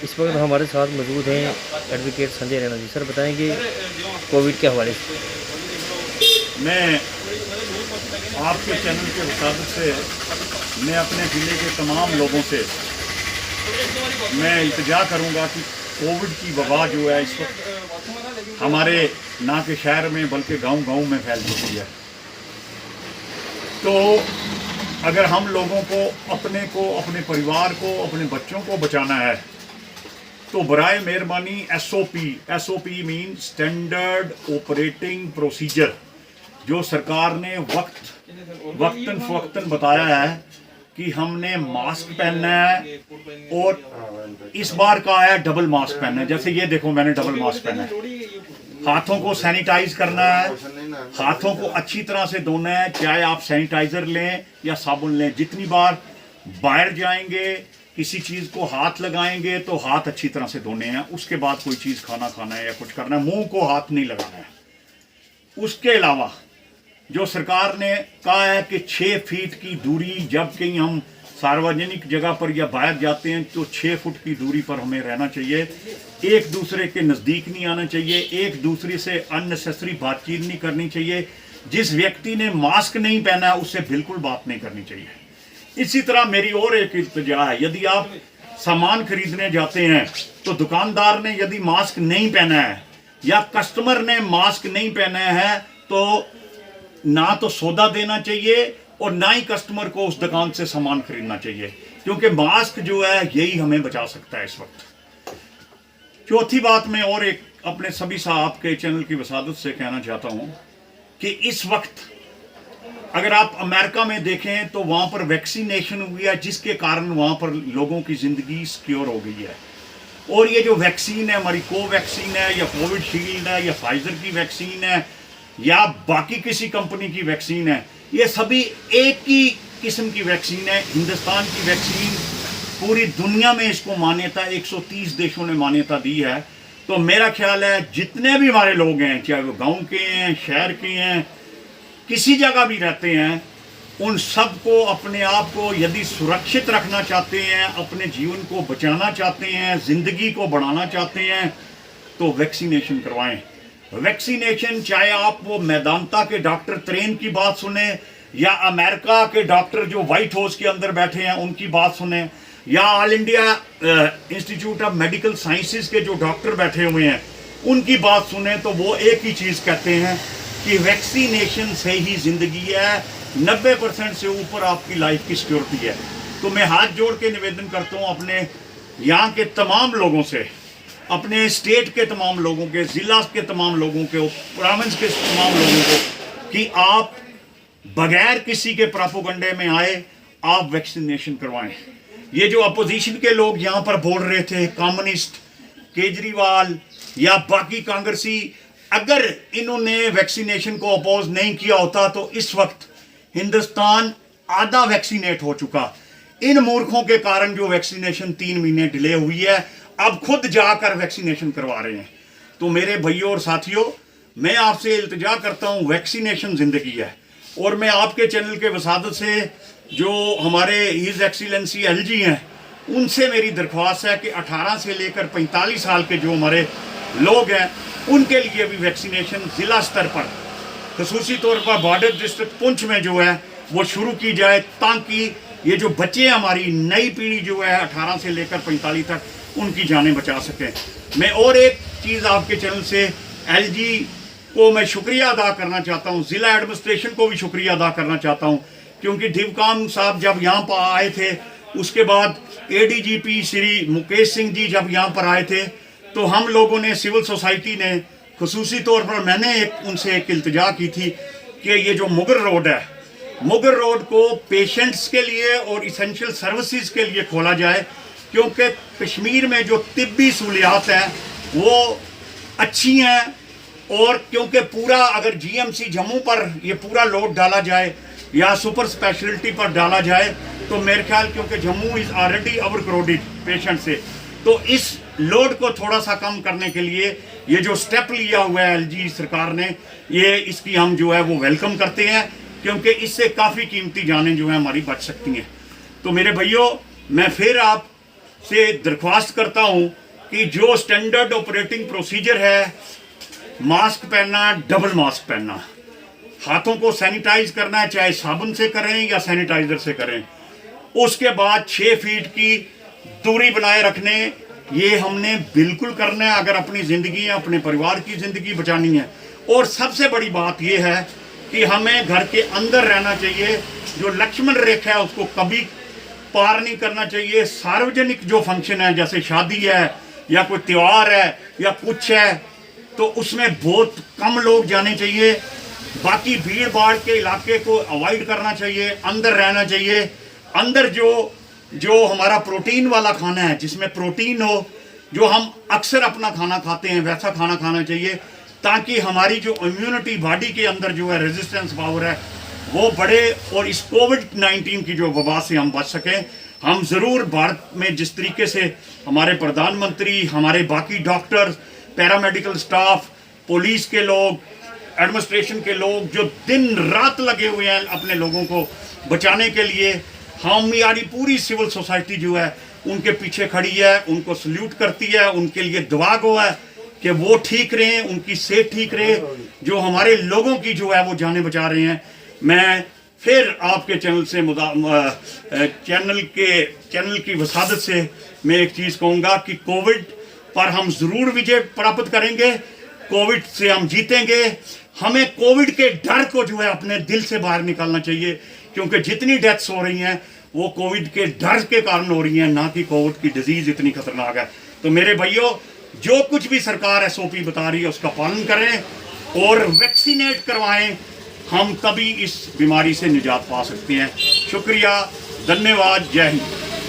इस वक्त हमारे साथ मौजूद हैं एडवोकेट संजय रैना जी। सर बताएंगे कोविड के हवाले से। मैं आपके चैनल के मुताबिक से मैं अपने ज़िले के तमाम लोगों से मैं इल्तिजा करूंगा कि कोविड की वबा जो है इस वक्त हमारे ना के शहर में बल्कि गांव-गांव में फैल चुकी है। तो अगर हम लोगों को, अपने परिवार को, अपने बच्चों को बचाना है तो बराए मेहरबानी SOP mean standard operating procedure, जो सरकार ने वक्तन फवक्तन बताया है कि हमने मास्क पहनना है, और इस बार का आया डबल मास्क पहनना है। जैसे ये देखो, मैंने डबल मास्क पहना है। हाथों को सैनिटाइज करना है, हाथों को अच्छी तरह से धोना है, चाहे आप सैनिटाइजर लें या साबुन लें। जितनी बार बाहर जाएंगे, किसी चीज़ को हाथ लगाएंगे तो हाथ अच्छी तरह से धोने हैं। उसके बाद कोई चीज़ खाना है या कुछ करना है, मुंह को हाथ नहीं लगाना है। उसके अलावा जो सरकार ने कहा है कि 6 फीट की दूरी, जब कहीं हम सार्वजनिक जगह पर या बाहर जाते हैं तो 6 फुट की दूरी पर हमें रहना चाहिए। एक दूसरे के नज़दीक नहीं आना चाहिए, एक दूसरे से अननेसेसरी बातचीत नहीं करनी चाहिए। जिस व्यक्ति ने मास्क नहीं पहना है उससे बिल्कुल बात नहीं करनी चाहिए। इसी तरह मेरी और एक इल्तिजा है, यदि आप सामान खरीदने जाते हैं तो दुकानदार ने यदि मास्क नहीं पहना है या कस्टमर ने मास्क नहीं पहना है तो ना तो सौदा देना चाहिए और ना ही कस्टमर को उस दुकान से सामान खरीदना चाहिए, क्योंकि मास्क जो है यही हमें बचा सकता है इस वक्त। चौथी बात मैं और एक अपने सभी साहब के चैनल की वसादत से कहना चाहता हूं कि इस वक्त अगर आप अमेरिका में देखें तो वहां पर वैक्सीनेशन हुई है, जिसके कारण वहां पर लोगों की जिंदगी सिक्योर हो गई है। और ये जो वैक्सीन है, हमारी कोवैक्सीन है या कोविशील्ड है या फाइजर की वैक्सीन है या बाकी किसी कंपनी की वैक्सीन है, ये सभी एक ही किस्म की वैक्सीन है। हिंदुस्तान की वैक्सीन पूरी दुनिया में इसको मान्यता, 130 देशों ने मान्यता दी है। तो मेरा ख्याल है जितने भी हमारे लोग हैं, चाहे वो गांव के हैं, शहर के हैं, किसी जगह भी रहते हैं, उन सबको अपने आप को यदि सुरक्षित रखना चाहते हैं, अपने जीवन को बचाना चाहते हैं, जिंदगी को बढ़ाना चाहते हैं, तो वैक्सीनेशन करवाएं। वैक्सीनेशन, चाहे आप वो मैदानता के डॉक्टर त्रेन की बात सुने या अमेरिका के डॉक्टर जो व्हाइट हाउस के अंदर बैठे हैं उनकी बात सुने, या all India institute of medical sciences के जो डॉक्टर बैठे हुए हैं उनकी बात सुने, तो वो एक ही चीज़ कहते हैं कि वैक्सीनेशन से ही ज़िंदगी है। 90% से ऊपर आपकी लाइफ की सिक्योरिटी है। तो मैं हाथ जोड़ के निवेदन करता हूँ अपने यहाँ के तमाम लोगों से, अपने स्टेट के तमाम लोगों के, ज़िला के तमाम लोगों के, प्रोविंस के तमाम लोगों को, कि आप बगैर किसी के प्रोपेगेंडे में आए, आप वैक्सीनेशन करवाएं। ये जो अपोजिशन के लोग यहाँ पर बोल रहे थे, कम्युनिस्ट, केजरीवाल या बाकी कांग्रेसी, अगर इन्होंने वैक्सीनेशन को अपोज नहीं किया होता तो इस वक्त हिंदुस्तान आधा वैक्सीनेट हो चुका। इन मूर्खों के कारण जो वैक्सीनेशन 3 महीने डिले हुई है, अब खुद जाकर वैक्सीनेशन करवा रहे हैं। तो मेरे भाइयों और साथियों, मैं आपसे इल्तिजा करता हूं, वैक्सीनेशन जिंदगी है। और मैं आपके चैनल के वसादत से जो हमारे हिज एक्सीलेंसी एलजी हैं, उनसे मेरी दरख्वास्त है कि 18 से लेकर 45 साल के जो हमारे लोग हैं उनके लिए भी वैक्सीनेशन ज़िला स्तर पर, खसूसी तौर पर बॉर्डर डिस्ट्रिक्ट पुंछ में जो है वो शुरू की जाए, ताकि ये जो बच्चे हमारी नई पीढ़ी जो है 18 से लेकर 45 तक, उनकी जानें बचा सकें। मैं और एक चीज़ आपके चैनल से एलजी को मैं शुक्रिया अदा करना चाहता हूँ, ज़िला एडमिनिस्ट्रेशन को भी शुक्रिया अदा करना चाहता हूँ, क्योंकि डिवकाम साहब जब यहाँ पर आए थे, उसके बाद एडीजीपी श्री मुकेश सिंह जी जब यहाँ पर आए थे, तो हम लोगों ने, सिविल सोसाइटी ने, खुसूसी तौर पर मैंने उनसे एक इल्तिजा की थी कि ये जो मुगर रोड है, मुगर रोड को पेशेंट्स के लिए और इसेंशियल सर्विसेज के लिए खोला जाए, क्योंकि कश्मीर में जो तिब्बी सहूलियात हैं वो अच्छी हैं। और क्योंकि पूरा अगर जीएमसी जम्मू पर ये पूरा लोड डाला जाए या सुपर स्पेशलिटी पर डाला जाए तो मेरे ख्याल, क्योंकि Jammu is already overcrowded patient से, तो इस लोड को थोड़ा सा कम करने के लिए ये जो स्टेप लिया हुआ है एलजी सरकार ने, ये इसकी हम जो है वो वेलकम करते हैं, क्योंकि इससे काफ़ी कीमती जानें जो है हमारी बच सकती हैं। तो मेरे भाइयों, मैं फिर आप से दरख्वास्त करता हूं कि जो स्टैंडर्ड ऑपरेटिंग प्रोसीजर है, मास्क पहनना, डबल मास्क पहनना, हाथों को सैनिटाइज करना है, चाहे साबुन से करें या सैनिटाइजर से करें, उसके बाद 6 फीट की दूरी बनाए रखने, ये हमने बिल्कुल करना है अगर अपनी ज़िंदगी, अपने परिवार की ज़िंदगी बचानी है। और सबसे बड़ी बात यह है कि हमें घर के अंदर रहना चाहिए, जो लक्ष्मण रेखा है उसको कभी पार नहीं करना चाहिए। सार्वजनिक जो फंक्शन है, जैसे शादी है या कोई त्यौहार है या कुछ है, तो उसमें बहुत कम लोग जाने चाहिए। बाकी भीड़ भाड़ के इलाके को अवॉइड करना चाहिए, अंदर रहना चाहिए। अंदर जो हमारा प्रोटीन वाला खाना है, जिसमें प्रोटीन हो, जो हम अक्सर अपना खाना खाते हैं, वैसा खाना खाना चाहिए, ताकि हमारी जो इम्यूनिटी बॉडी के अंदर जो है, रेजिस्टेंस पावर है, वो बढ़े और इस कोविड-19 की जो वबा से हम बच सकें। हम ज़रूर भारत में जिस तरीके से हमारे प्रधानमंत्री, हमारे बाकी डॉक्टर्स, पैरामेडिकल स्टाफ, पुलिस के लोग, एडमिनिस्ट्रेशन के लोग जो दिन रात लगे हुए हैं अपने लोगों को बचाने के लिए, हमारी पूरी सिविल सोसाइटी जो है उनके पीछे खड़ी है, उनको सल्यूट करती है, उनके लिए दुआ गो है कि वो ठीक रहें, उनकी सेहत ठीक रहे, जो हमारे लोगों की जो है वो जानें बचा रहे हैं। मैं फिर आपके चैनल से चैनल की वसादत से मैं एक चीज़ कहूँगा कि कोविड पर हम ज़रूर विजय प्राप्त करेंगे, कोविड से हम जीतेंगे। हमें कोविड के डर को जो है अपने दिल से बाहर निकालना चाहिए, क्योंकि जितनी डेथ्स हो रही हैं वो कोविड के डर के कारण हो रही हैं, ना कि कोविड की डिजीज़ इतनी खतरनाक है। तो मेरे भाइयों, जो कुछ भी सरकार SOP बता रही है उसका पालन करें और वैक्सीनेट करवाएं, हम तभी इस बीमारी से निजात पा सकते हैं। शुक्रिया, धन्यवाद, जय हिंद।